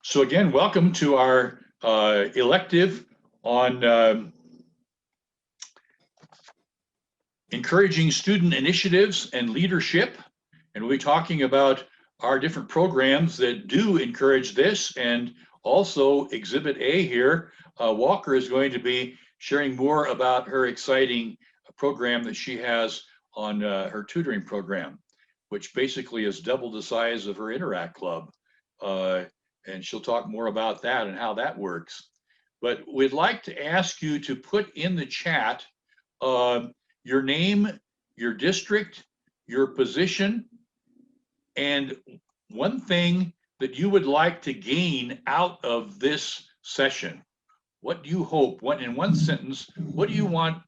So again, welcome to our elective on encouraging student initiatives and leadership. And we'll be talking about our different programs that do encourage this. And also Exhibit A here, Walker is going to be sharing more about her exciting program that she has on her tutoring program, which basically is double the size of her Interact Club. And she'll talk more about that and how that works. But we'd like to ask you to put in the chat your name, your district, your position, and one thing that you would like to gain out of this session. What do you hope, in one sentence, what do you want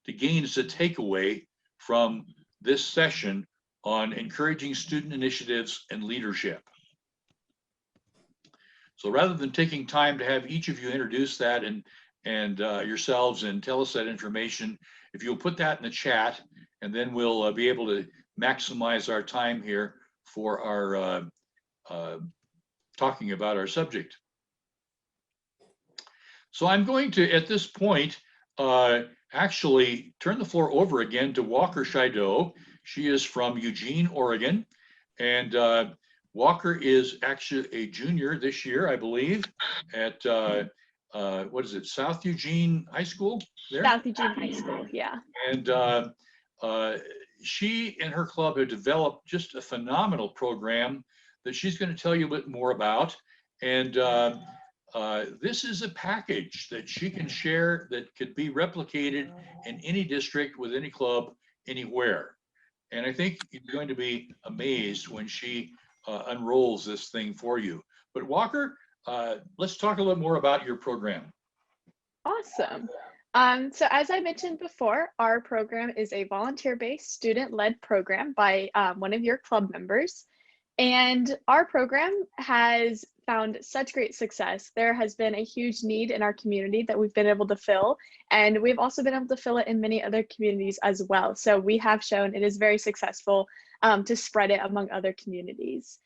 to gain as a takeaway from this session on encouraging student initiatives and leadership? So rather than taking time to have each of you introduce that and yourselves and tell us that information, if you'll put that in the chat, and then we'll be able to maximize our time here for our talking about our subject. So I'm going to, at this point, actually turn the floor over again to Walker Shido. She is from Eugene, Oregon, and Walker is actually a junior this year, I believe, at what is it, South Eugene High School? There? South Eugene High School, yeah. And she and her club have developed just a phenomenal program that she's going to tell you a bit more about. And this is a package that she can share that could be replicated in any district with any club anywhere. And I think you're going to be amazed when she unrolls this thing for you. But Walker, let's talk a little more about your program. Awesome. So as I mentioned before, our program is a volunteer-based student-led program by one of your club members. And our program has found such great success. There has been a huge need in our community that we've been able to fill, and we've also been able to fill it in many other communities as well. So we have shown it is very successful to spread it among other communities.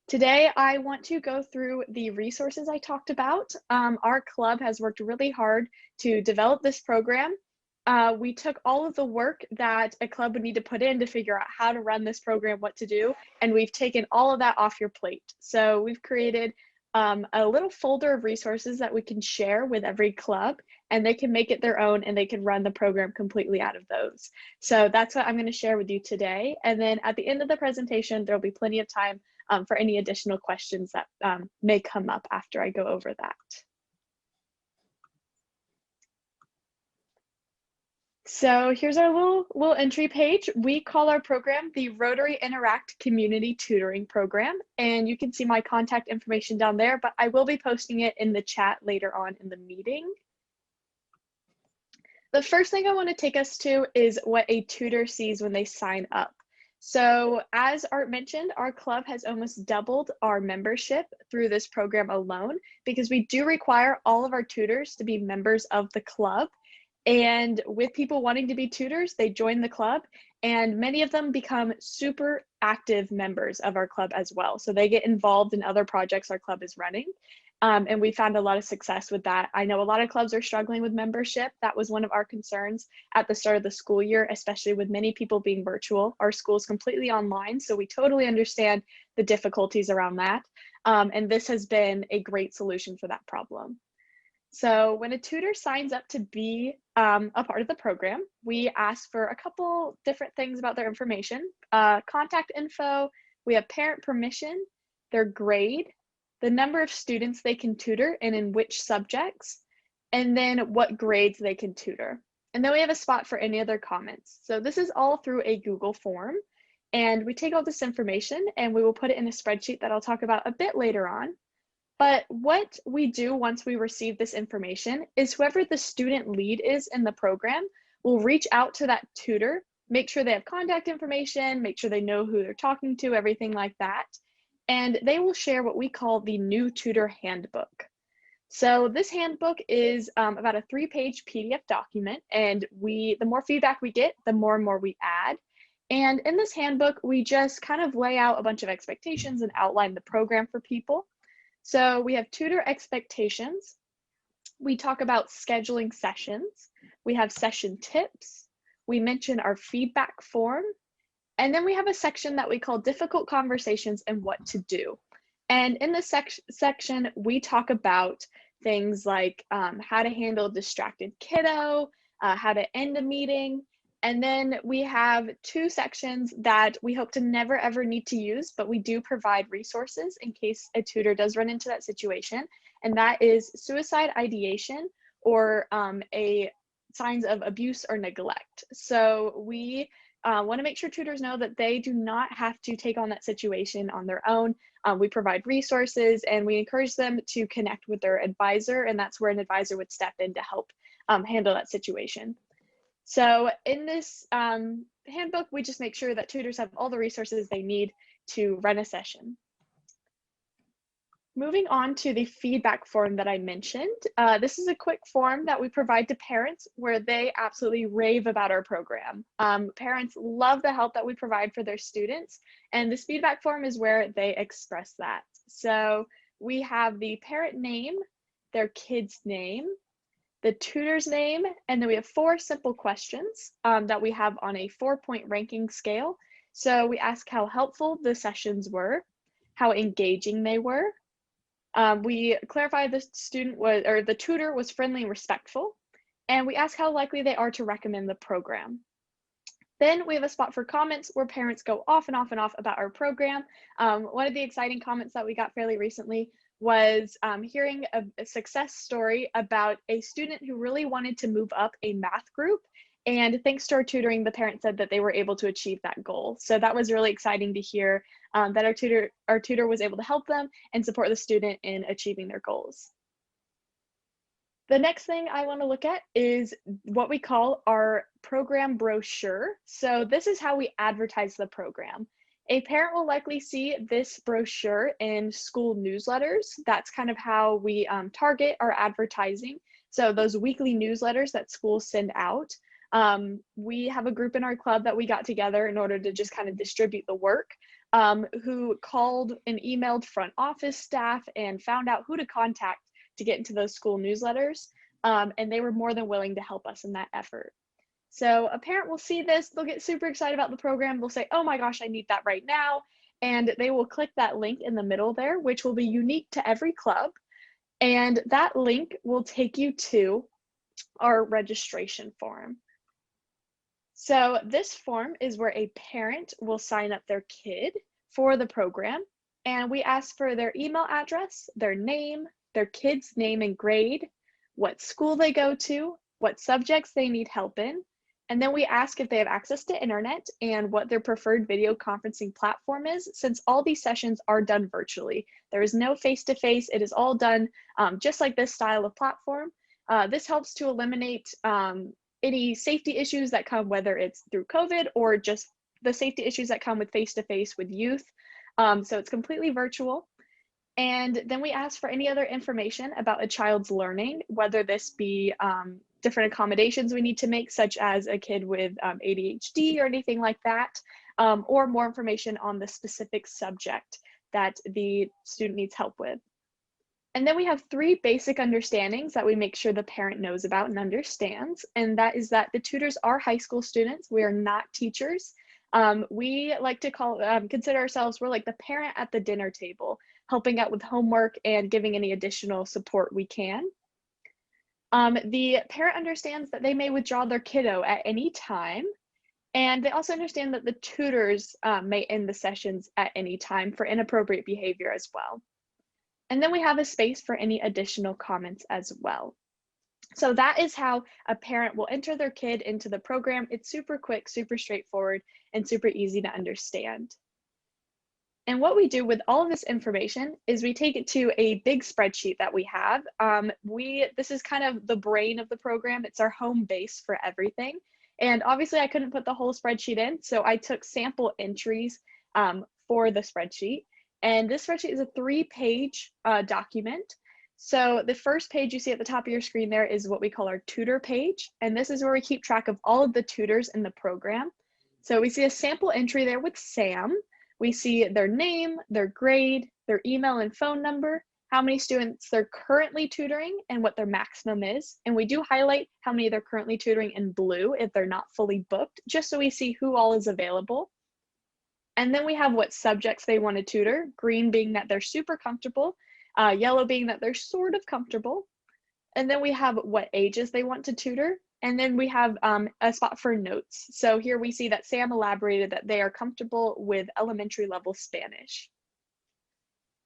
Today, I want to go through the resources I talked about. Our club has worked really hard to develop this program. We took all of the work that a club would need to put in to figure out how to run this program, what to do, and we've taken all of that off your plate. So we've created a little folder of resources that we can share with every club, and they can make it their own and they can run the program completely out of those. So that's what I'm going to share with you today. And then at the end of the presentation, there'll be plenty of time for any additional questions that may come up after I go over that. So here's our little entry page. We call our program the Rotary Interact Community Tutoring Program, and you can see my contact information down there, but I will be posting it in the chat later on in the meeting. The first thing I want to take us to is what a tutor sees when they sign up. So as Art mentioned, our club has almost doubled our membership through this program alone, because we do require all of our tutors to be members of the club. And with people wanting to be tutors, they join the club, and many of them become super active members of our club as well. So they get involved in other projects our club is running. And we found a lot of success with that. I know a lot of clubs are struggling with membership. That was one of our concerns at the start of the school year, especially with many people being virtual. Our school is completely online, so we totally understand the difficulties around that. And this has been a great solution for that problem. So when a tutor signs up to be a part of the program, we ask for a couple different things about their information. Contact info, we have parent permission, their grade, the number of students they can tutor and in which subjects, and then what grades they can tutor. And then we have a spot for any other comments. So this is all through a Google form, and we take all this information and we will put it in a spreadsheet that I'll talk about a bit later on. But what we do once we receive this information is whoever the student lead is in the program will reach out to that tutor, make sure they have contact information, make sure they know who they're talking to, everything like that. And they will share what we call the new tutor handbook. So this handbook is about a 3-page PDF document, and the more feedback we get, the more and more we add. And in this handbook, we just kind of lay out a bunch of expectations and outline the program for people. So we have tutor expectations. We talk about scheduling sessions. We have session tips. We mention our feedback form. And then we have a section that we call difficult conversations and what to do. And in this section, we talk about things like how to handle a distracted kiddo, how to end a meeting. And then we have two sections that we hope to never ever need to use, but we do provide resources in case a tutor does run into that situation. And that is suicide ideation or a signs of abuse or neglect. So we want to make sure tutors know that they do not have to take on that situation on their own. We provide resources and we encourage them to connect with their advisor, and that's where an advisor would step in to help handle that situation. So in this handbook, we just make sure that tutors have all the resources they need to run a session. Moving on to the feedback form that I mentioned. This is a quick form that we provide to parents where they absolutely rave about our program. Parents love the help that we provide for their students, and this feedback form is where they express that. So we have the parent name, their kid's name, the tutor's name, and then we have 4 simple questions that we have on a 4-point ranking scale. So we ask how helpful the sessions were, how engaging they were. We clarify the student was, or the tutor was friendly and respectful, and we ask how likely they are to recommend the program. Then we have a spot for comments where parents go off and off and off about our program. One of the exciting comments that we got fairly recently was hearing a success story about a student who really wanted to move up a math group. And thanks to our tutoring, the parent said that they were able to achieve that goal. So that was really exciting to hear that our tutor was able to help them and support the student in achieving their goals. The next thing I want to look at is what we call our program brochure. So this is how we advertise the program. A parent will likely see this brochure in school newsletters. That's kind of how we target our advertising. So those weekly newsletters that schools send out. We have a group in our club that we got together in order to just kind of distribute the work, who called and emailed front office staff and found out who to contact to get into those school newsletters. And they were more than willing to help us in that effort. So a parent will see this, they'll get super excited about the program. They'll say, oh my gosh, I need that right now. And they will click that link in the middle there, which will be unique to every club. And that link will take you to our registration form. So this form is where a parent will sign up their kid for the program. And we ask for their email address, their name, their kid's name and grade, what school they go to, what subjects they need help in. And then we ask if they have access to internet and what their preferred video conferencing platform is, since all these sessions are done virtually. There is no face-to-face. It is all done just like this style of platform. This helps to eliminate any safety issues that come, whether it's through COVID or just the safety issues that come with face-to-face with youth. So it's completely virtual. And then we ask for any other information about a child's learning, whether this be different accommodations we need to make, such as a kid with ADHD or anything like that, or more information on the specific subject that the student needs help with. And then we have 3 basic understandings that we make sure the parent knows about and understands. And that is that the tutors are high school students. We are not teachers. We like to consider ourselves, we're like the parent at the dinner table, helping out with homework and giving any additional support we can. The parent understands that they may withdraw their kiddo at any time. And they also understand that the tutors may end the sessions at any time for inappropriate behavior as well. And then we have a space for any additional comments as well. So that is how a parent will enter their kid into the program. It's super quick, super straightforward, and super easy to understand. And what we do with all of this information is we take it to a big spreadsheet that we have. This is kind of the brain of the program. It's our home base for everything. And obviously I couldn't put the whole spreadsheet in, so I took sample entries for the spreadsheet. And this spreadsheet is a 3-page document. So the first page you see at the top of your screen there is what we call our tutor page. And this is where we keep track of all of the tutors in the program. So we see a sample entry there with Sam. We see their name, their grade, their email and phone number, how many students they're currently tutoring and what their maximum is. And we do highlight how many they're currently tutoring in blue if they're not fully booked, just so we see who all is available. And then we have what subjects they want to tutor, green being that they're super comfortable, yellow being that they're sort of comfortable. And then we have what ages they want to tutor. And then we have a spot for notes. So here we see that Sam elaborated that they are comfortable with elementary level Spanish.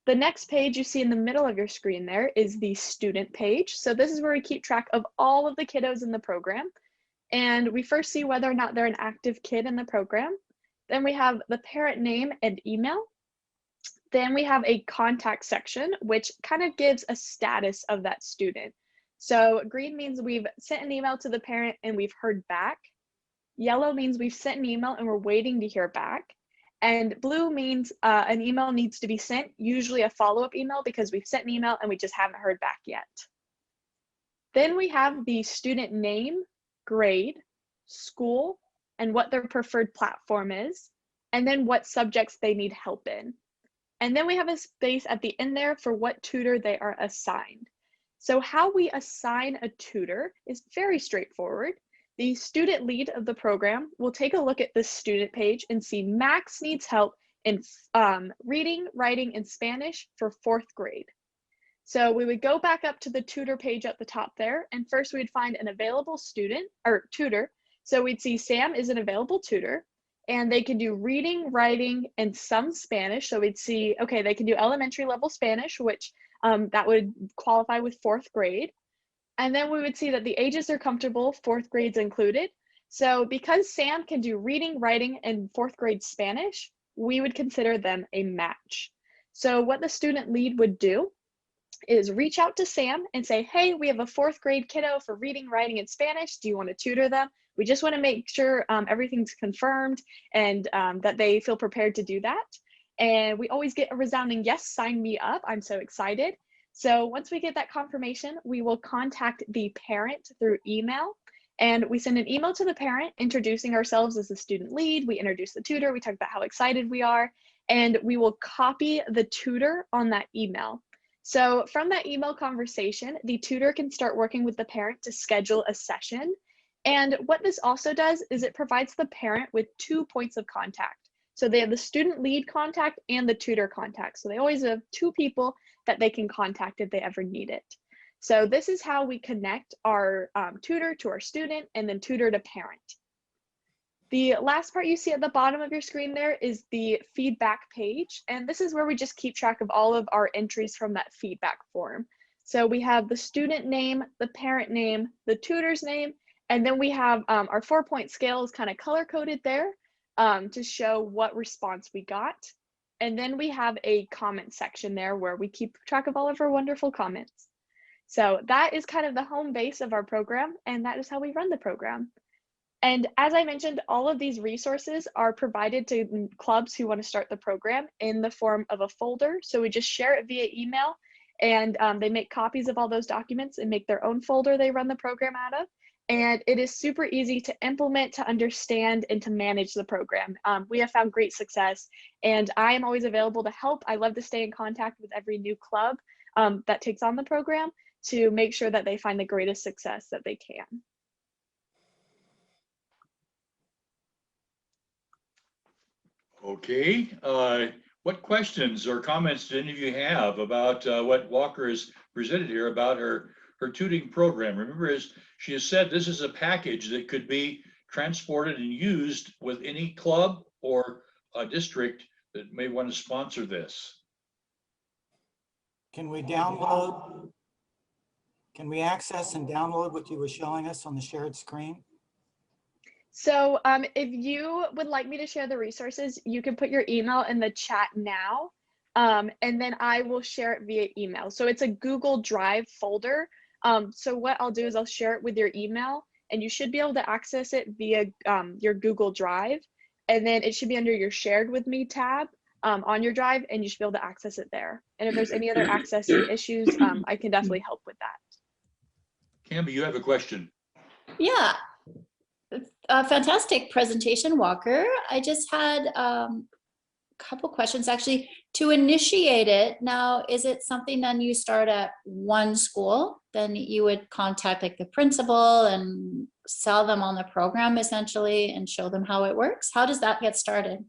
The next page you see in the middle of your screen there is the student page. So this is where we keep track of all of the kiddos in the program. And we first see whether or not they're an active kid in the program. Then we have the parent name and email. Then we have a contact section, which kind of gives a status of that student. So green means we've sent an email to the parent and we've heard back. Yellow means we've sent an email and we're waiting to hear back. And blue means an email needs to be sent, usually a follow-up email because we've sent an email and we just haven't heard back yet. Then we have the student name, grade, school, and what their preferred platform is, and then what subjects they need help in. And then we have a space at the end there for what tutor they are assigned. So how we assign a tutor is very straightforward. The student lead of the program will take a look at this student page and see Max needs help in reading, writing, and Spanish for 4th grade. So we would go back up to the tutor page at the top there, and first we'd find an available student or tutor. So we'd see Sam is an available tutor, and they can do reading, writing, and some Spanish. So we'd see, okay, they can do elementary level Spanish, which that would qualify with 4th grade. And then we would see that the ages are comfortable, 4th grades included. So because Sam can do reading, writing, and 4th grade Spanish, we would consider them a match. So what the student lead would do is reach out to Sam and say, hey, we have a 4th grade kiddo for reading, writing, and Spanish. Do you want to tutor them? We just want to make sure everything's confirmed and that they feel prepared to do that. And we always get a resounding yes, sign me up. I'm so excited. So once we get that confirmation, we will contact the parent through email. And we send an email to the parent introducing ourselves as the student lead. We introduce the tutor. We talk about how excited we are. And we will copy the tutor on that email. So from that email conversation, the tutor can start working with the parent to schedule a session. And what this also does is it provides the parent with 2 points of contact. So they have the student lead contact and the tutor contact. So they always have 2 people that they can contact if they ever need it. So this is how we connect our tutor to our student and then tutor to parent. The last part you see at the bottom of your screen there is the feedback page. And this is where we just keep track of all of our entries from that feedback form. So we have the student name, the parent name, the tutor's name, and then we have our 4-point scale is kind of color coded there to show what response we got. And then we have a comment section there where we keep track of all of our wonderful comments. So that is kind of the home base of our program, and that is how we run the program. And as I mentioned, all of these resources are provided to clubs who want to start the program in the form of a folder. So we just share it via email, and they make copies of all those documents and make their own folder they run the program out of. And it is super easy to implement, to understand, and to manage the program. We have found great success, and I am always available to help. I love to stay in contact with every new club that takes on the program to make sure that they find the greatest success that they can. Okay, what questions or comments do any of you have about what Walker has presented here about her tutoring program? Remember, as she has said, this is a package that could be transported and used with any club or a district that may want to sponsor this. Can we access and download what you were showing us on the shared screen? So if you would like me to share the resources, you can put your email in the chat now, and then I will share it via email. So it's a Google Drive folder. So what I'll do is I'll share it with your email, and you should be able to access it via your Google Drive, and then it should be under your Shared With Me tab on your drive, and you should be able to access it there. And if there's any other accessing issues, I can definitely help with that. Camby, you have a question. Yeah, a fantastic presentation, Walker. I just had couple questions actually. To initiate it, now, is it something then you start at one school, then you would contact like the principal and sell them on the program essentially and show them how it works? How does that get started?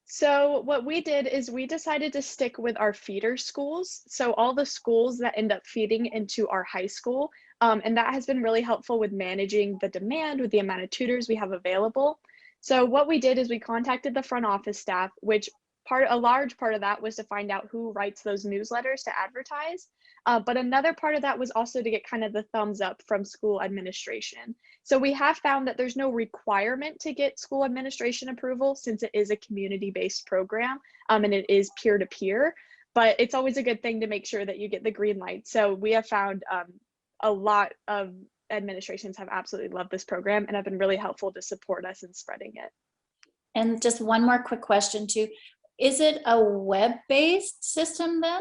So what we did is we decided to stick with our feeder schools. So all the schools that end up feeding into our high school. And that has been really helpful with managing the demand with the amount of tutors we have available. So what we did is we contacted the front office staff, which a large part of that was to find out who writes those newsletters to advertise. But another part of that was also to get kind of the thumbs up from school administration. So we have found that there's no requirement to get school administration approval since it is a community-based program and it is peer-to-peer, but it's always a good thing to make sure that you get the green light. So we have found a lot of administrations have absolutely loved this program and have been really helpful to support us in spreading it. And just one more quick question too. Is it a web-based system then?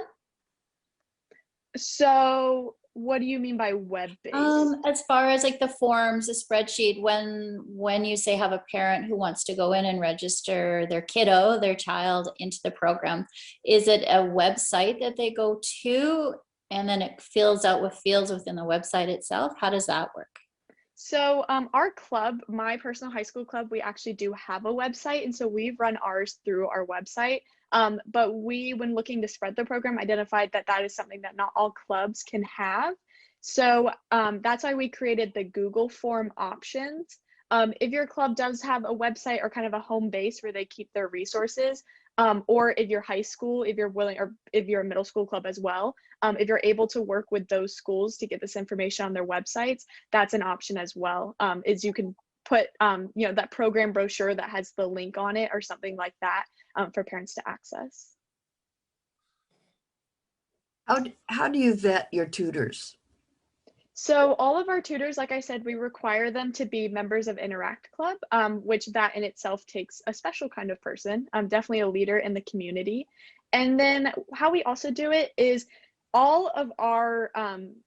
So what do you mean by web-based? As far as like the forms, the spreadsheet, when you say have a parent who wants to go in and register their kiddo, their child into the program, is it a website that they go to and then it fills out with fields within the website itself? How does that work? So our club, my personal high school club, we actually do have a website. And so we run ours through our website. But we, when looking to spread the program, identified that that is something that not all clubs can have. So that's why we created the Google form options. If your club does have a website or kind of a home base where they keep their resources, or if you're high school, if you're willing, or if you're a middle school club as well, if you're able to work with those schools to get this information on their websites, that's an option as well. Is you can put you know, that program brochure that has the link on it or something like that for parents to access. How do you vet your tutors? So all of our tutors, like I said, we require them to be members of Interact Club, which that in itself takes a special kind of person, definitely a leader in the community. And then how we also do it is all of our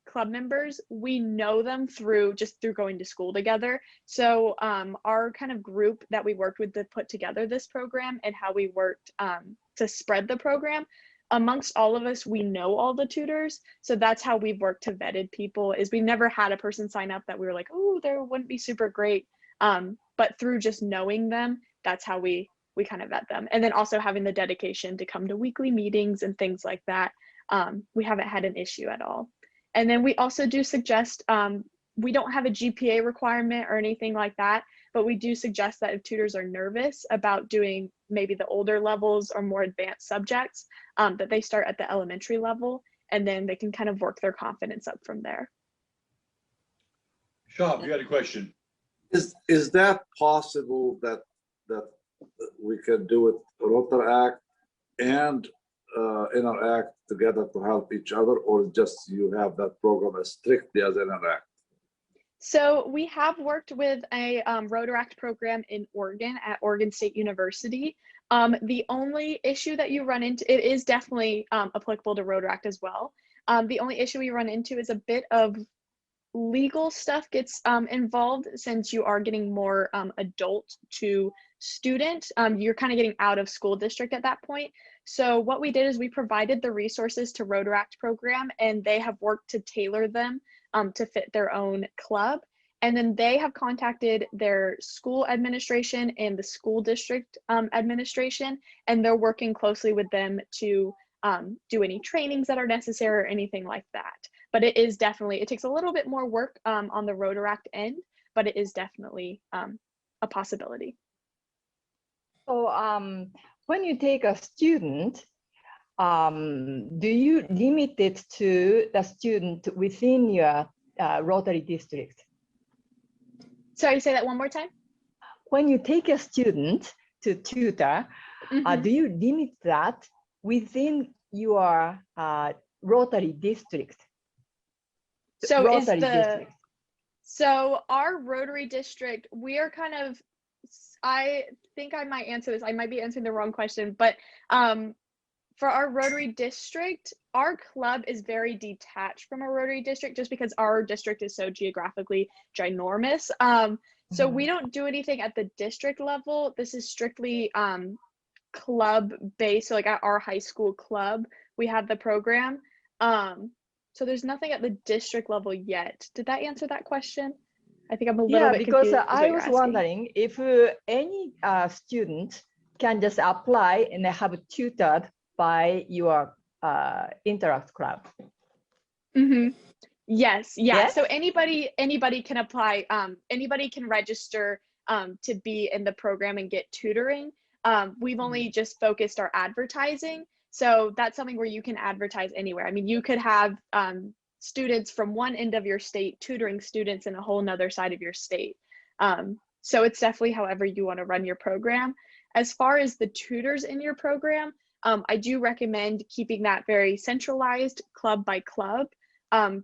club members, we know them through going to school together. So our kind of group that we worked with to put together this program and how we worked to spread the program, amongst all of us, we know all the tutors. So that's how we've worked to vetted people, is we never had a person sign up that we were like, oh, they wouldn't be super great. But through just knowing them, that's how we kind of vet them. And then also having the dedication to come to weekly meetings and things like that. We haven't had an issue at all. And then we also do suggest, we don't have a GPA requirement or anything like that, but we do suggest that if tutors are nervous about doing maybe the older levels or more advanced subjects, that they start at the elementary level and then they can kind of work their confidence up from there. Shab, you had a question. Is that possible that we can do it Rotaract and Interact together to help each other, or just you have that program as strictly as Interact? So we have worked with a Rotaract program in Oregon at Oregon State University. The only issue that you run into, it is definitely applicable to Rotaract as well. The only issue we run into is a bit of legal stuff gets involved, since you are getting more adult to student. You're kind of getting out of school district at that point. So what we did is we provided the resources to Rotaract program, and they have worked to tailor them to fit their own club. And then they have contacted their school administration and the school district administration, and they're working closely with them to do any trainings that are necessary or anything like that. But it is definitely, it takes a little bit more work on the Rotaract end, but it is definitely a possibility. So when you take a student, do you limit it to the student within your Rotary district? Sorry, say that one more time. When you take a student to tutor, do you limit that within your Rotary district? So Rotary district. So our Rotary district, we are kind of, I think I might answer this. I might be answering the wrong question, but for our Rotary district, our club is very detached from a Rotary district just because our district is so geographically ginormous. So we don't do anything at the district level. This is strictly club based. So like at our high school club, we have the program. So there's nothing at the district level yet. Did that answer that question? I think I'm a little Yeah, bit because confused what I you're was asking. wondering if any student can just apply and have tutored by your Interact Club. Mm-hmm. Yes, yeah. Yes? So anybody can apply. Anybody can register to be in the program and get tutoring. We've only just focused our advertising, so that's something where you can advertise anywhere. I mean, you could have students from one end of your state tutoring students in a whole nother side of your state. So it's definitely however you want to run your program. As far as the tutors in your program, I do recommend keeping that very centralized, club by club.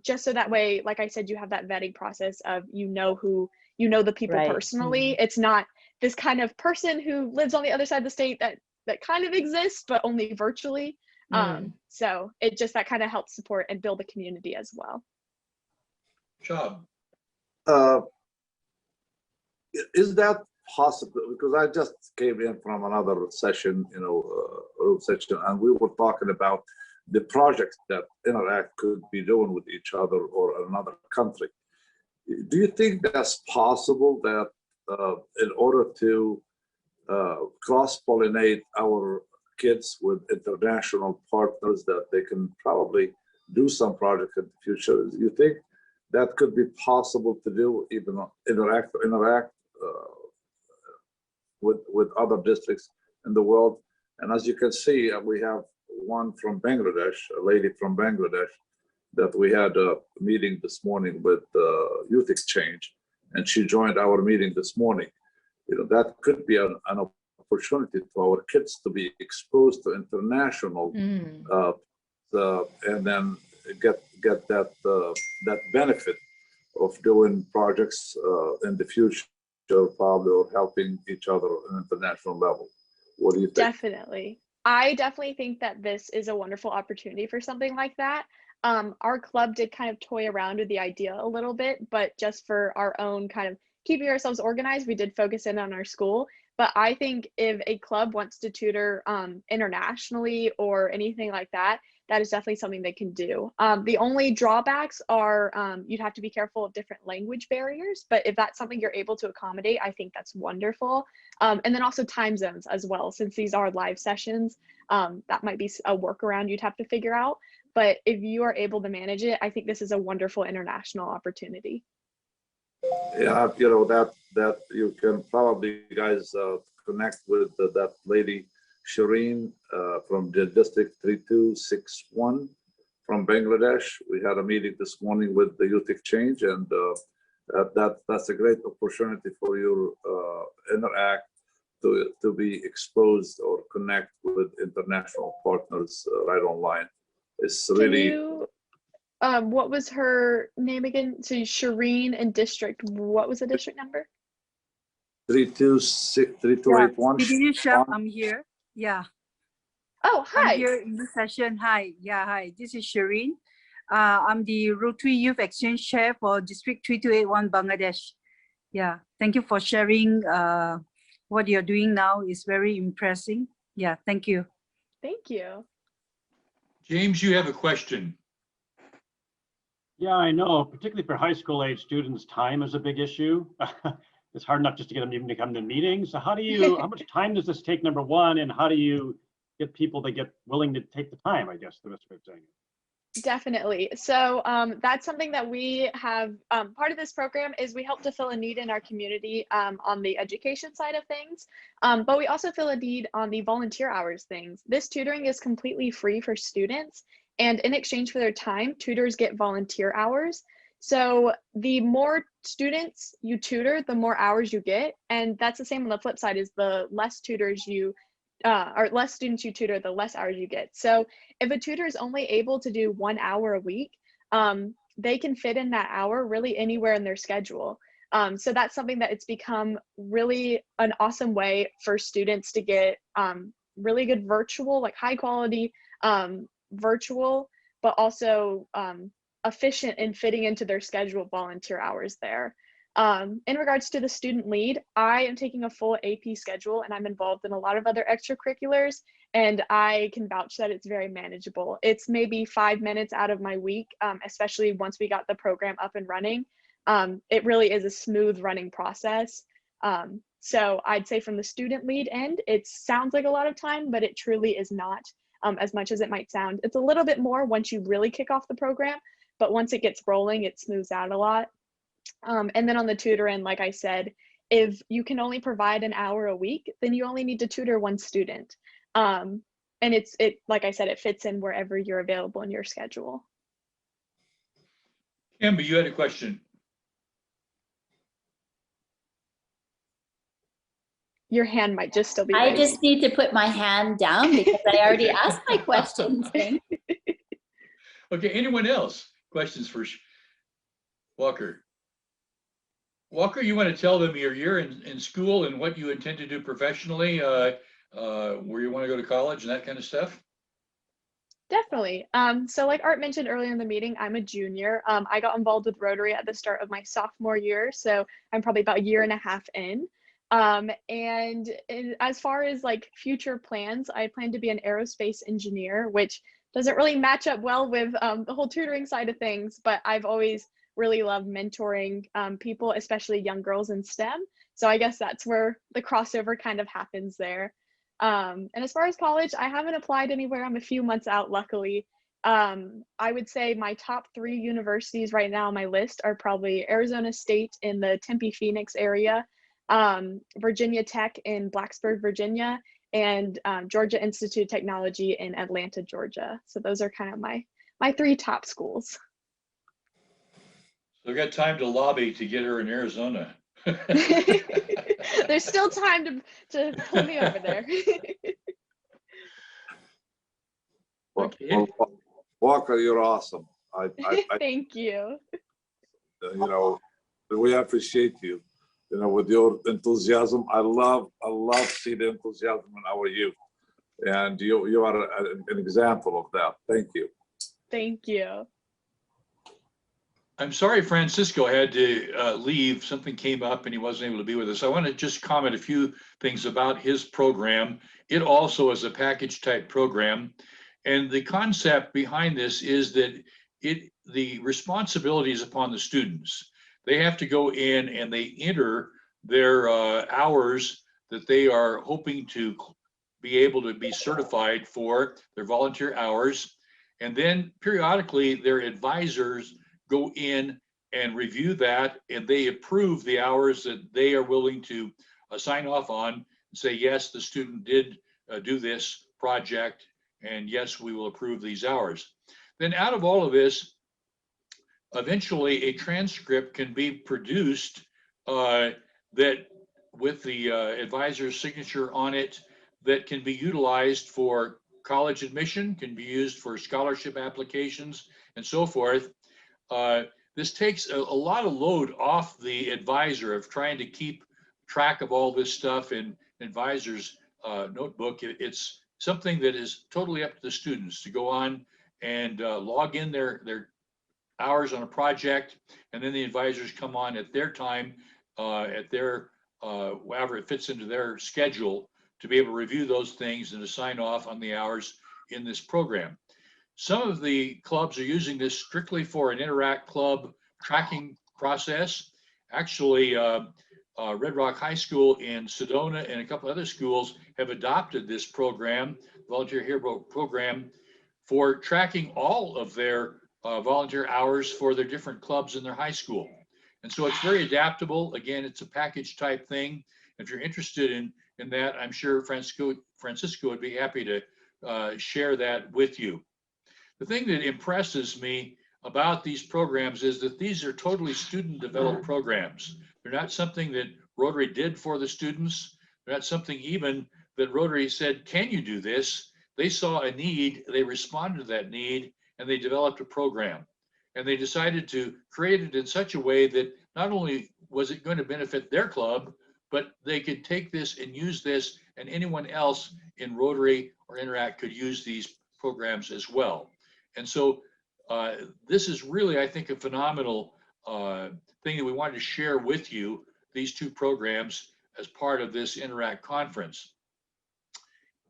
Just so that way, like I said, you have that vetting process of the people Right. personally. It's not this kind of person who lives on the other side of the state that kind of exists, but only virtually. So it just that kind of helps support and build a community as well. Job. Is that possible? Because I just came in from another session, group session, and we were talking about the projects that Interact could be doing with each other or another country. Do you think that's possible that in order to cross-pollinate our kids with international partners, that they can probably do some project in the future? Do you think that could be possible to do, even interact with other districts in the world? And as you can see, we have one from Bangladesh, a lady from Bangladesh, that we had a meeting this morning with Youth Exchange, and she joined our meeting this morning. That could be an opportunity for our kids to be exposed to international, and then get that benefit of doing projects in the future, probably, or helping each other on an international level. What do you think? Definitely. I definitely think that this is a wonderful opportunity for something like that. Our club did kind of toy around with the idea a little bit, but just for our own kind of keeping ourselves organized, we did focus in on our school. But I think if a club wants to tutor internationally or anything like that, that is definitely something they can do. The only drawbacks are you'd have to be careful of different language barriers, but if that's something you're able to accommodate, I think that's wonderful. And then also time zones as well, since these are live sessions, that might be a workaround you'd have to figure out. But if you are able to manage it, I think this is a wonderful international opportunity. Yeah, that you can probably, guys, connect with that lady Shireen from the district 3261 from Bangladesh. We had a meeting this morning with the Youth Exchange, and that's a great opportunity for your Interact to be exposed or connect with international partners right online. It's really. What was her name again? So Shireen and district. What was the district number? 3281. PDG Chef, I'm here. Yeah. Oh, hi. I'm here in the session. Hi. Yeah, hi. This is Shireen. I'm the Rotary Youth Exchange Chair for District 3281 Bangladesh. Yeah. Thank you for sharing what you're doing now. Is very impressive. Yeah. Thank you. Thank you. James, you have a question. Yeah, I know, particularly for high school age students, time is a big issue. It's hard enough just to get them even to come to meetings. So how much time does this take, number one, and how do you get people to get willing to take the time, I guess, the best way of saying it? Definitely. So that's something that we have. Part of this program is we help to fill a need in our community on the education side of things, but we also fill a need on the volunteer hours things. This tutoring is completely free for students, and in exchange for their time, tutors get volunteer hours. So the more students you tutor, the more hours you get, and that's the same on the flip side. Is the less tutors you or less students you tutor, the less hours you get. So if a tutor is only able to do 1 hour a week, they can fit in that hour really anywhere in their schedule. So that's something that it's become really an awesome way for students to get really good virtual, like high quality virtual, but also efficient in fitting into their schedule volunteer hours there. In regards to the student lead, I am taking a full AP schedule and I'm involved in a lot of other extracurriculars, and I can vouch that it's very manageable. It's maybe 5 minutes out of my week, especially once we got the program up and running. It really is a smooth running process. So I'd say from the student lead end, it sounds like a lot of time, but it truly is not, as much as it might sound. It's a little bit more once you really kick off the program, but once it gets rolling, it smooths out a lot. And then on the tutor end, like I said, if you can only provide an hour a week, then you only need to tutor one student. And like I said, it fits in wherever you're available in your schedule. Amber, you had a question. Your hand might just still be I raised. just need to put my hand down because I already asked my questions. Thank you. Okay, anyone else? Questions for Walker? Walker, you want to tell them your year in school and what you intend to do professionally, where you want to go to college and that kind of stuff? Definitely. So like Art mentioned earlier in the meeting, I'm a junior. I got involved with Rotary at the start of my sophomore year, so I'm probably about a year and a half in. As far as like future plans, I plan to be an aerospace engineer, which doesn't really match up well with the whole tutoring side of things, but I've always really loved mentoring people, especially young girls in STEM. So I guess that's where the crossover kind of happens there. And as far as college, I haven't applied anywhere. I'm a few months out, luckily. I would say my top 3 universities right now on my list are probably Arizona State in the Tempe, Phoenix area, Virginia Tech in Blacksburg, Virginia, and Georgia Institute of Technology in Atlanta, Georgia. So those are kind of my 3 top schools. So we got time to lobby to get her in Arizona. There's still time to pull me over there. Okay. Walker, you're awesome. Thank you. You know, we appreciate you. You know, with your enthusiasm, I love seeing the enthusiasm in our youth, and you are an example of that. Thank you. Thank you. I'm sorry Francisco had to leave. Something came up and he wasn't able to be with us. I want to just comment a few things about his program. It also is a package type program. And the concept behind this is that the responsibility is upon the students. They have to go in and they enter their hours that they are hoping to be able to be certified for, their volunteer hours. And then periodically their advisors go in and review that, and they approve the hours that they are willing to sign off on and say, yes, the student did do this project, and yes, we will approve these hours. Then out of all of this, eventually a transcript can be produced that with the advisor's signature on it, that can be utilized for college admission, can be used for scholarship applications and so forth. This takes a lot of load off the advisor of trying to keep track of all this stuff in advisor's notebook. It's something that is totally up to the students to go on and log in their hours on a project, and then the advisors come on at their time, at their however it fits into their schedule, to be able to review those things and to sign off on the hours in this program. Some of the clubs are using this strictly for an Interact Club tracking process. Actually, Red Rock High School in Sedona and a couple other schools have adopted this program, Volunteer Hero Program, for tracking all of their volunteer hours for their different clubs in their high school. And so it's very adaptable. Again, it's a package type thing. If you're interested in that, I'm sure Francisco would be happy to share that with you. The thing that impresses me about these programs is that these are totally student developed programs. They're not something that Rotary did for the students. They're not something even that Rotary said, can you do this? They saw a need, they responded to that need, and they developed a program. And they decided to create it in such a way that not only was it going to benefit their club, but they could take this and use this, and anyone else in Rotary or Interact could use these programs as well. And so this is really, I think, a phenomenal thing that we wanted to share with you, these two programs as part of this Interact conference.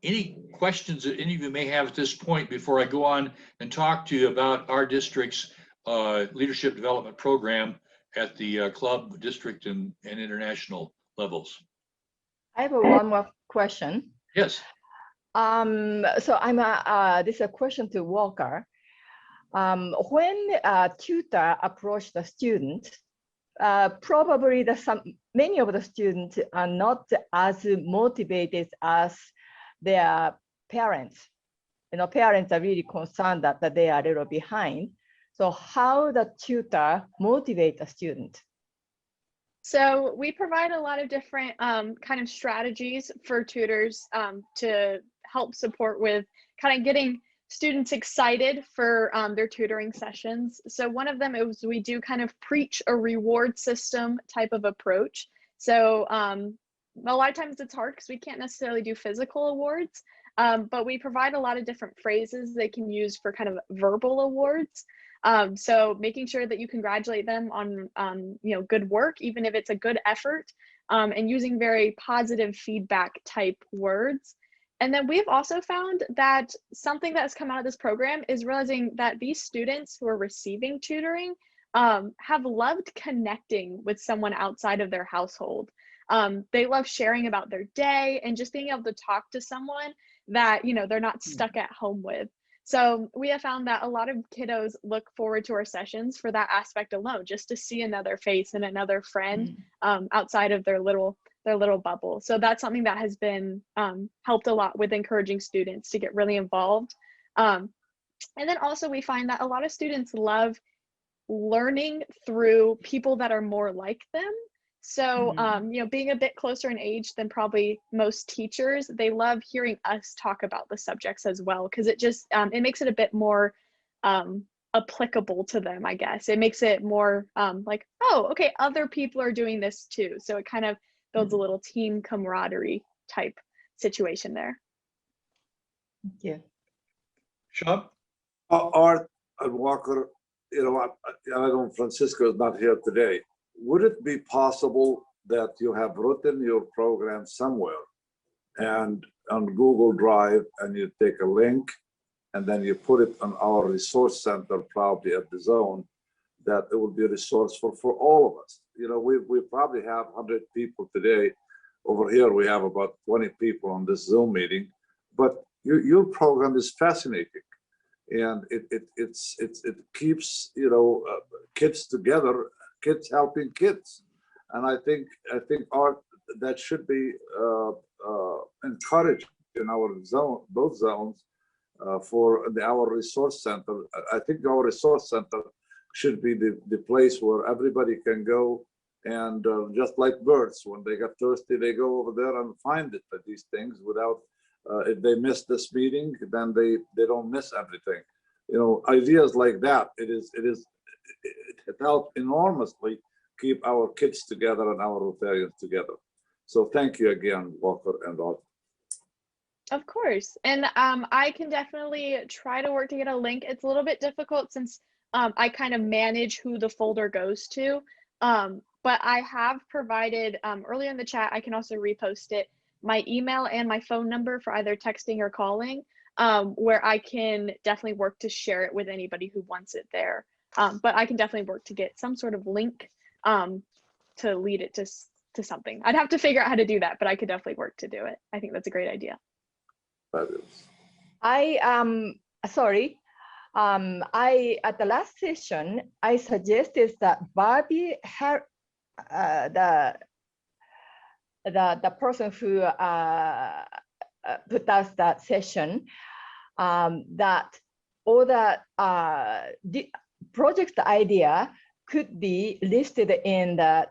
Any questions that any of you may have at this point before I go on and talk to you about our district's leadership development program at the club, district, and international levels? I have one more question. Yes. So this is a question to Walker. When a tutor approached the student, probably many of the students are not as motivated as their parents. You know, parents are really concerned that they are a little behind. So how the tutor motivate the student? So we provide a lot of different kind of strategies for tutors to help support with kind of getting students excited for their tutoring sessions. So one of them is we do kind of preach a reward system type of approach. So a lot of times it's hard because we can't necessarily do physical awards, but we provide a lot of different phrases they can use for kind of verbal awards. So making sure that you congratulate them on you know, good work, even if it's a good effort, and using very positive feedback type words. And then we've also found that something that has come out of this program is realizing that these students who are receiving tutoring have loved connecting with someone outside of their household. They love sharing about their day and just being able to talk to someone that, you know, they're not stuck at home with. So we have found that a lot of kiddos look forward to our sessions for that aspect alone, just to see another face and another friend outside of their little bubble. So that's something that has been helped a lot with encouraging students to get really involved. And then also we find that a lot of students love learning through people that are more like them. So, you know, being a bit closer in age than probably most teachers, they love hearing us talk about the subjects as well, because it just, it makes it a bit more applicable to them, I guess. It makes it more like, oh, okay, other people are doing this too. So it kind of builds a little team camaraderie type situation there. Thank you. Sean? Art and Walker, you know, I know Francisco is not here today. Would it be possible that you have written your program somewhere and on Google Drive, and you take a link and then you put it on our resource center, probably at the zone, that it will be a resource for all of us? You know, we probably have 100 people today. Over here, we have about 20 people on this Zoom meeting, but your program is fascinating. And it keeps, you know, kids together, kids helping kids. And I think Art, that should be encouraged in our zone, both zones, for our resource center. I think our resource center should be the place where everybody can go, and just like birds, when they get thirsty, they go over there and find it, these things, without, if they miss this meeting, then they don't miss everything. You know, ideas like that, it helped enormously keep our kids together and our Rotarians together. So thank you again, Walker and Art. Of course. And I can definitely try to work to get a link. It's a little bit difficult since I kind of manage who the folder goes to. But I have provided earlier in the chat, I can also repost it, my email and my phone number for either texting or calling, where I can definitely work to share it with anybody who wants it there. But I can definitely work to get some sort of link to lead it to something. I'd have to figure out how to do that, but I could definitely work to do it. I think that's a great idea. Fabulous. Sorry. At the last session, I suggested that Barbie had the person who put us that session, that all the project idea could be listed in the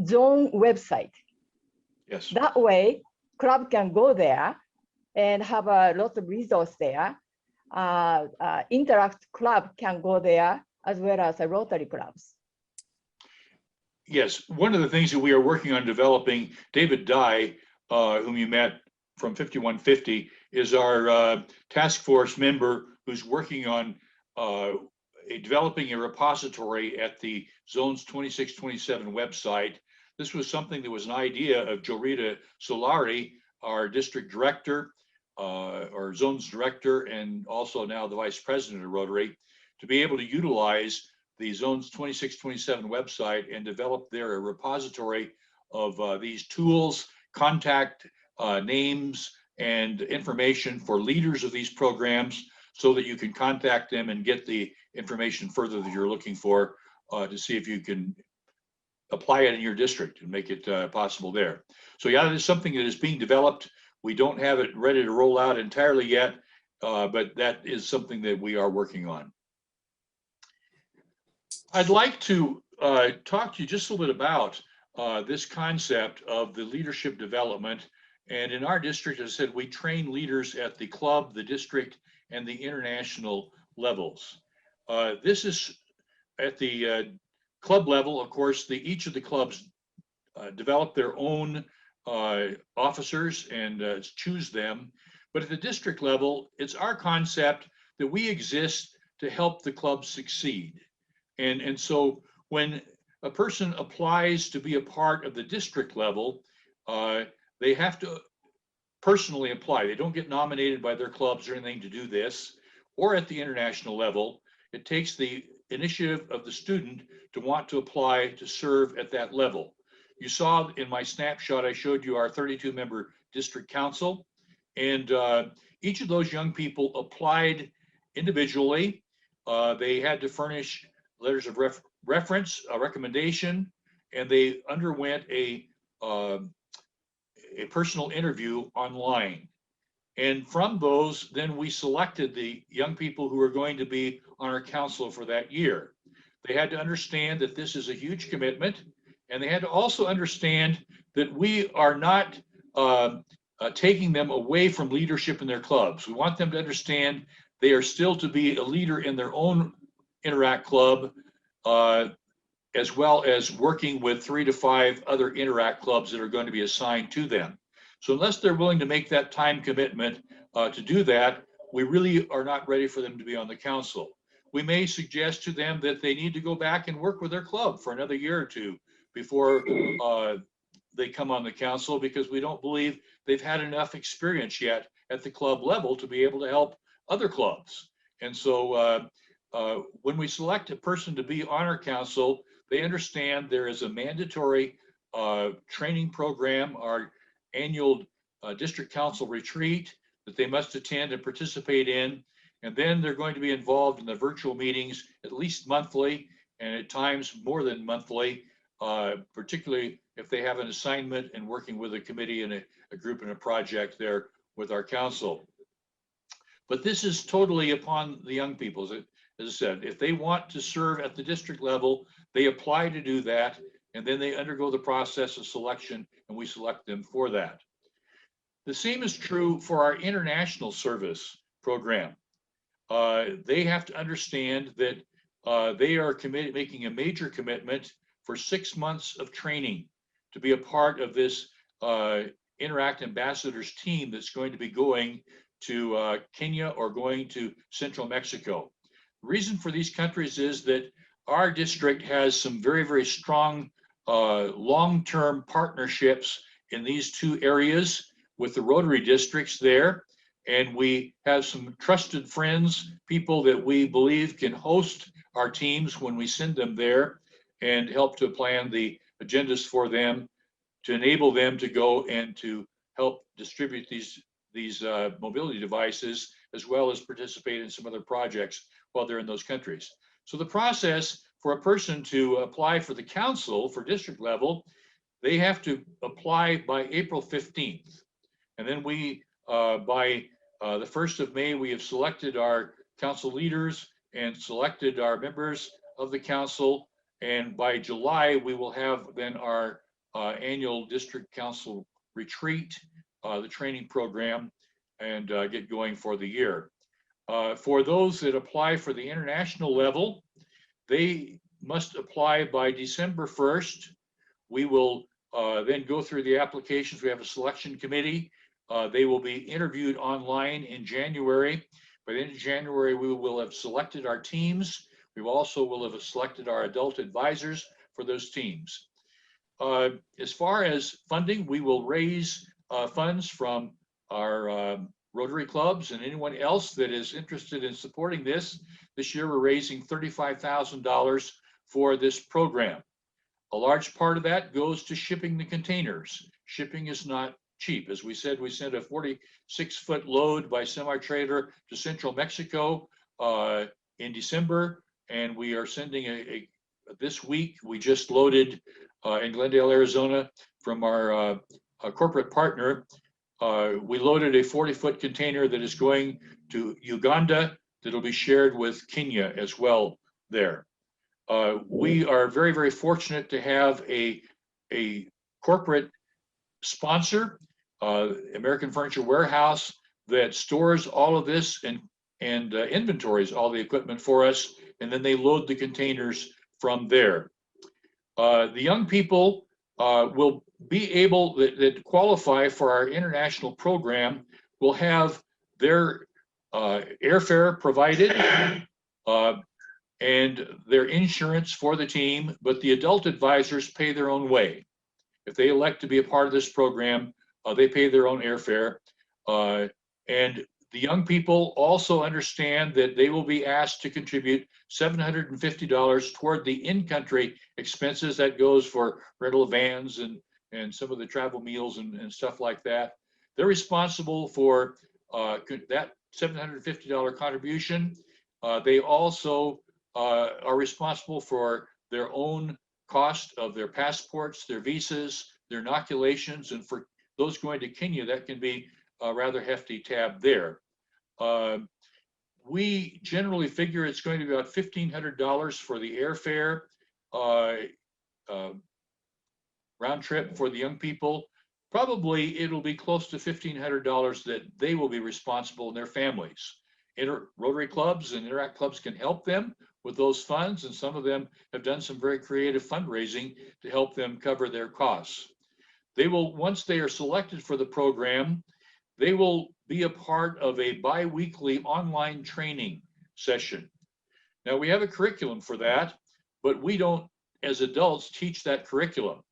zone website. Yes. That way, club can go there and have a lot of resource there. Interact club can go there, as well as the Rotary clubs. Yes, one of the things that we are working on developing, David Dye, whom you met from 5150, is our task force member who's working on developing a repository at the Zones 2627 website. This was something that was an idea of Jorita Solari, our district director, or zones director, and also now the vice president of Rotary, to be able to utilize the Zones 2627 website and develop there a repository of these tools, contact names, and information for leaders of these programs, so that you can contact them and get the information further that you're looking for to see if you can apply it in your district and make it possible there. So yeah, that is something that is being developed. We don't have it ready to roll out entirely yet, but that is something that we are working on. I'd like to talk to you just a little bit about this concept of the leadership development. And in our district, as I said, we train leaders at the club, the district, and the international levels. This is at the club level. Of course, each of the clubs develop their own officers and choose them. But at the district level, it's our concept that we exist to help the club succeed. And so when a person applies to be a part of the district level, they have to personally apply. They don't get nominated by their clubs or anything to do this. Or at the international level, it takes the initiative of the student to want to apply to serve at that level. You saw in my snapshot, I showed you our 32-member district council, and each of those young people applied individually. They had to furnish letters of reference, a recommendation, and they underwent a personal interview online. And from those, then we selected the young people who were going to be on our council for that year. They had to understand that this is a huge commitment, and they had to also understand that we are not taking them away from leadership in their clubs. We want them to understand they are still to be a leader in their own Interact club, as well as working with 3 to 5 other Interact clubs that are going to be assigned to them. So unless they're willing to make that time commitment to do that, we really are not ready for them to be on the council. We may suggest to them that they need to go back and work with their club for another year or two before they come on the council, because we don't believe they've had enough experience yet at the club level to be able to help other clubs. And so when we select a person to be on our council, they understand there is a mandatory training program, our annual district council retreat, that they must attend and participate in. And then they're going to be involved in the virtual meetings at least monthly, and at times more than monthly, particularly if they have an assignment and working with a committee and a group and a project there with our council. But this is totally upon the young people. As I said, if they want to serve at the district level, they apply to do that, and then they undergo the process of selection, and we select them for that. The same is true for our international service program. They have to understand that they are making a major commitment for 6 months of training to be a part of this Interact Ambassadors team that's going to be going to Kenya or going to Central Mexico. The reason for these countries is that our district has some very, very strong long-term partnerships in these 2 areas with the Rotary districts there. And we have some trusted friends, people that we believe can host our teams when we send them there and help to plan the agendas for them to enable them to go and to help distribute these mobility devices, as well as participate in some other projects while they're in those countries. So the process for a person to apply for the council for district level, they have to apply by April 15th. And then we, by the 1st of May, we have selected our council leaders and selected our members of the council. And by July, we will have then our annual district council retreat, the training program, and get going for the year. For those that apply for the international level, they must apply by December 1st. We will then go through the applications. We have a selection committee. They will be interviewed online in January. By the end of January, we will have selected our teams. We also will have selected our adult advisors for those teams. As far as funding, we will raise funds from our Rotary clubs and anyone else that is interested in supporting this. This year, we're raising $35,000 for this program. A large part of that goes to shipping the containers. Shipping is not cheap. As we said, we sent a 46-foot load by semi-trailer to central Mexico in December, and we are sending this week, we just loaded in Glendale, Arizona from our corporate partner. We loaded a 40-foot container that is going to Uganda that'll be shared with Kenya as well there. We are very, very fortunate to have a corporate sponsor, American Furniture Warehouse, that stores all of this and inventories all the equipment for us, and then they load the containers from there. The young people will be able, that qualify for our international program, will have their airfare provided and their insurance for the team, but the adult advisors pay their own way. If they elect to be a part of this program, they pay their own airfare. And the young people also understand that they will be asked to contribute $750 toward the in-country expenses. That goes for rental vans and some of the travel meals and stuff like that. They're responsible for that $750 contribution. They also are responsible for their own cost of their passports, their visas, their inoculations, and for those going to Kenya, that can be a rather hefty tab there. We generally figure it's going to be about $1,500 for the airfare round trip for the young people. Probably it'll be close to $1,500 that they will be responsible and their families. Rotary clubs and Interact clubs can help them with those funds, and some of them have done some very creative fundraising to help them cover their costs. They will, once they are selected for the program, they will be a part of a bi-weekly online training session. Now, we have a curriculum for that, but we don't, as adults, teach that curriculum.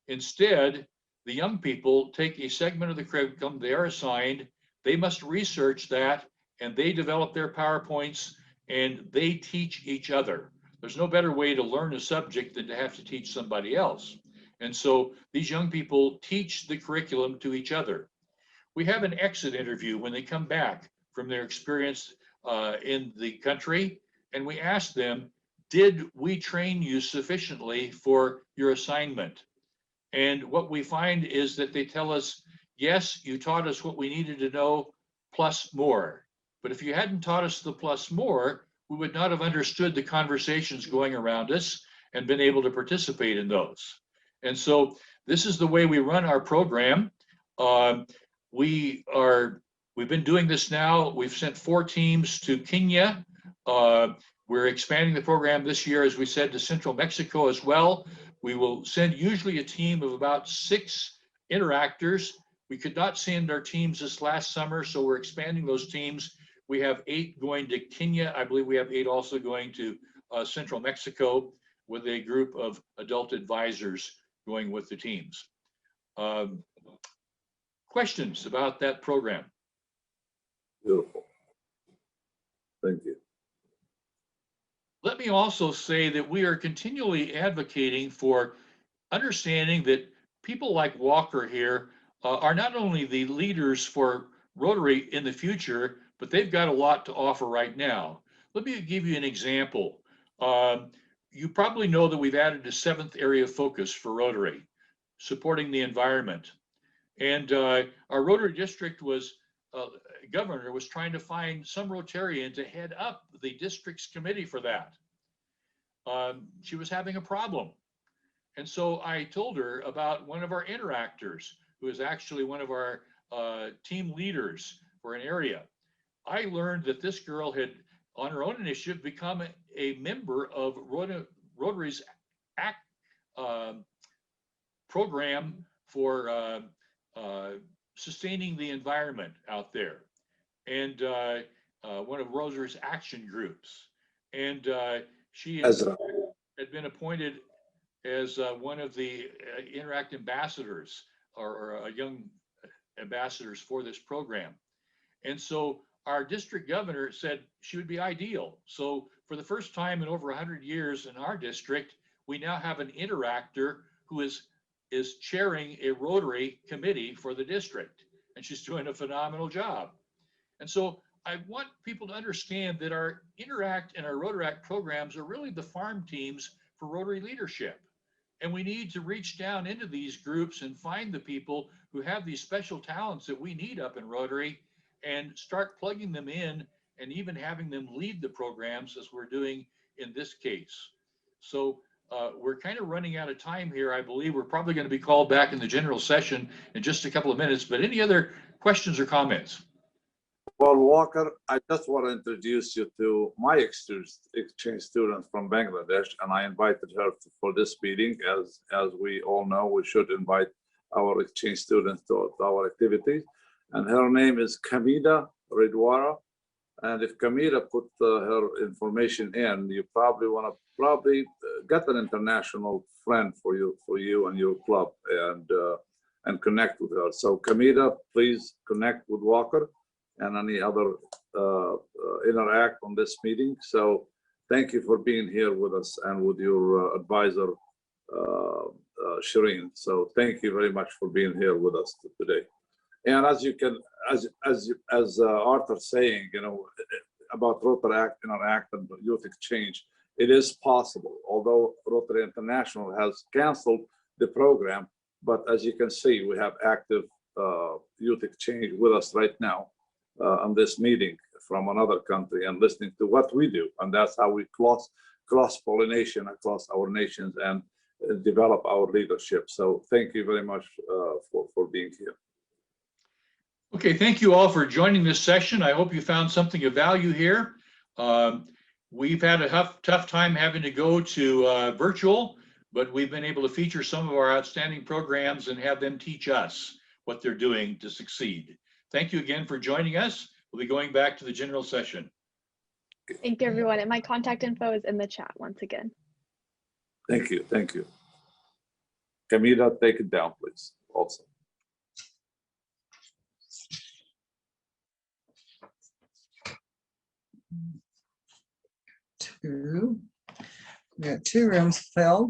Instead, the young people take a segment of the curriculum they are assigned, they must research that, and they develop their PowerPoints, and they teach each other. There's no better way to learn a subject than to have to teach somebody else. And so these young people teach the curriculum to each other. We have an exit interview when they come back from their experience in the country, and we ask them, did we train you sufficiently for your assignment? And what we find is that they tell us, yes, you taught us what we needed to know, plus more. But if you hadn't taught us the plus more, we would not have understood the conversations going around us and been able to participate in those. And so this is the way we run our program. We've been doing this now. We've sent 4 teams to Kenya. We're expanding the program this year, as we said, to Central Mexico as well. We will send usually a team of about 6 interactors. We could not send our teams this last summer, so we're expanding those teams. We have 8 going to Kenya. I believe we have 8 also going to Central Mexico with a group of adult advisors going with the teams. Questions about that program? Beautiful. Thank you. Let me also say that we are continually advocating for understanding that people like Walker here are not only the leaders for Rotary in the future, but they've got a lot to offer right now. Let me give you an example. You probably know that we've added a 7th area of focus for Rotary, supporting the environment. And our Rotary district governor was trying to find some Rotarian to head up the district's committee for that. She was having a problem. And so I told her about one of our interactors, who is actually one of our team leaders for an area. I learned that this girl had, on her own initiative, become a member of Rotary's program for sustaining the environment out there, and one of Rotary's action groups. And She Ezra. had been appointed as one of the Interact ambassadors or young ambassadors for this program. And so our district governor said she would be ideal. So for the first time in over 100 years in our district, we now have an interactor who is chairing a Rotary committee for the district. And she's doing a phenomenal job. And so I want people to understand that our Interact and our Rotaract programs are really the farm teams for Rotary leadership. And we need to reach down into these groups and find the people who have these special talents that we need up in Rotary and start plugging them in and even having them lead the programs as we're doing in this case. So we're kind of running out of time here. I believe we're probably going to be called back in the general session in just a couple of minutes, but any other questions or comments? Well, Walker, I just want to introduce you to my exchange student from Bangladesh, and I invited her for this meeting. As we all know, we should invite our exchange students to our activities. And her name is Kamida Ridwara. And if Kamida put her information in, you probably want to get an international friend for you and your club and connect with her. So Kamida, please connect with Walker and any other interact on this meeting. So thank you for being here with us and with your advisor, Shireen. So thank you very much for being here with us today. And as you can, as Arthur's saying, you know, about Rotaract, Interact, and Youth Exchange, it is possible. Although Rotary International has canceled the program, but as you can see, we have active Youth Exchange with us right now on this meeting from another country and listening to what we do. And that's how we cross-pollination across our nations and develop our leadership. So thank you very much for being here. Okay, thank you all for joining this session. I hope you found something of value here. We've had a tough time having to go to virtual, but we've been able to feature some of our outstanding programs and have them teach us what they're doing to succeed. Thank you again for joining us. We'll be going back to the general session. Thank you, everyone. And my contact info is in the chat once again. Thank you. Thank you. Kamida, take it down, please, also. We got 2 rooms filled.